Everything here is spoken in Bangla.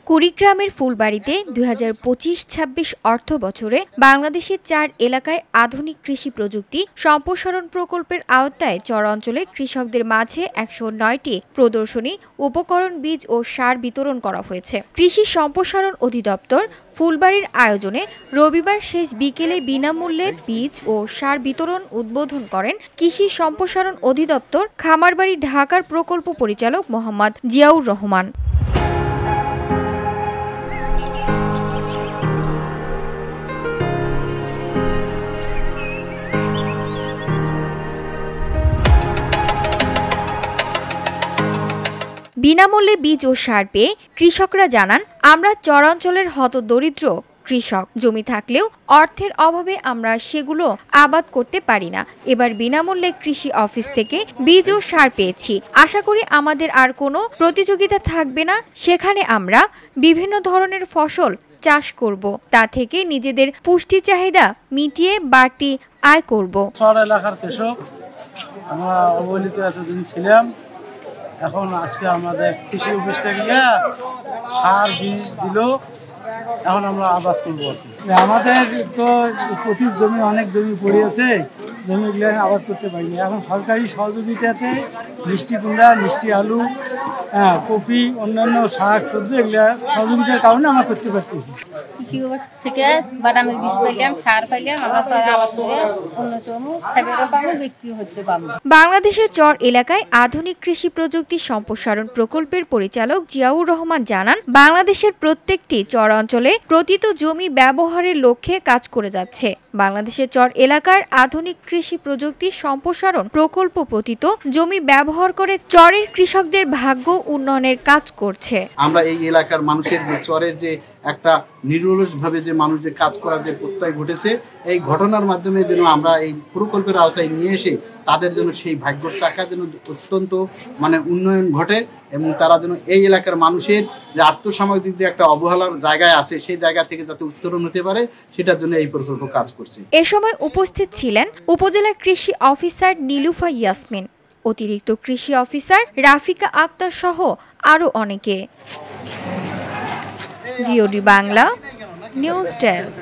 কুড়িগ্রামের ফুলবাড়ীতে 2025-26 অর্থ বছরে বাংলাদেশের 4 এলাকায় আধুনিক কৃষি প্রযুক্তি সম্প্রসারণ প্রকল্পের আওতায় চরাঞ্চলে কৃষকদের মাঝে 109টি প্রদর্শনী উপকরণ বীজ ও সার বিতরণ করা হয়েছে। কৃষি সম্প্রসারণ অধিদপ্তর ফুলবাড়ীর আয়োজনে রবিবার শেষ বিকেলে বিনামূল্যে বীজ ও সার বিতরণ উদ্বোধন করেন কৃষি সম্প্রসারণ অধিদপ্তর খামারবাড়ি ঢাকার প্রকল্প পরিচালক মোহাম্মদ জিয়াউর রহমান। বিনামূল্যে বীজ ও সার পেয়ে কৃষকরা জানান, আমরা চরাঞ্চলের হতদরিদ্র কৃষক, জমি থাকলেও অর্থের অভাবে আমরা সেগুলো আবাদ করতে পারি না। এবার বিনামূল্যে কৃষি অফিস থেকে বীজ ও সার পেয়েছি। আশা করি আমাদের আর কোনো প্রতিযোগিতা থাকবে না, সেখানে আমরা বিভিন্ন ধরনের ফসল চাষ করব, তা থেকে নিজেদের পুষ্টি চাহিদা মিটিয়ে বাড়তি আয় করব। শহর এলাকার কৃষক আমরা অবহেলিত এতদিন ছিলাম, এখন আজকে আমাদের কৃষি অফিস থেকে সার বীজ দিল, এখন আমরা আবাদ করবো। আমাদের তো প্রচুর জমি, অনেক জমি পড়িয়েছে, জমিগুলো আবাদ করতে পারিনি। এখন সরকারি সহযোগিতাতে মিষ্টি কুমড়া, মিষ্টি আলু, কপি, অন্যান্য শাক সবজি এগুলা সহযোগিতার কারণে আমরা করতে পারতেছি। থেকে বাদামের বীজ পাইলাম, সার পাইলাম, আমরা আবাদ করে বিক্রি হতে পারবো। বাংলাদেশের চর এলাকায় আধুনিক কৃষি প্রযুক্তি সম্প্রসারণ প্রকল্পের পরিচালক জিয়াউর রহমান জানান, বাংলাদেশের প্রত্যেকটি চর অঞ্চলে প্রতিত জমি ব্যবহারের লক্ষ্যে কাজ করে যাচ্ছে। বাংলাদেশের চর এলাকার আধুনিক কৃষি প্রযুক্তি সম্প্রসারণ প্রকল্প প্রতিত জমি ব্যবহার করে চরের কৃষকদের ভাগ্য উন্নয়নের কাজ করছে। আমরা এই এলাকার মানুষের যে চরের যে একটা নিরলসভাবে যে মানুষ যে কাজ করার যে প্রত্যয় ঘটেছে, এই ঘটনার মাধ্যমে যেন আমরা এই প্রকল্পের আওতায় নিয়ে এসে তাদের জন্য সেই ভাগ্যর চাকা যেন অত্যন্ত উন্নয়ন ঘটে এবং তারা যেন এই এলাকার মানুষের যে আর্থসামাজিক যে একটা অবহেলার জায়গায় আছে সেই জায়গা থেকে যাতে উত্তরণ হতে পারে, সেটার জন্য এই প্রকল্প কাজ করছে। এ সময় উপস্থিত ছিলেন উপজেলা কৃষি অফিসার নীলুফা ইয়াসমিন, অতিরিক্ত কৃষি অফিসার রাফিকা আক্তার সহ আরো অনেকে। GOD Bangla news desk.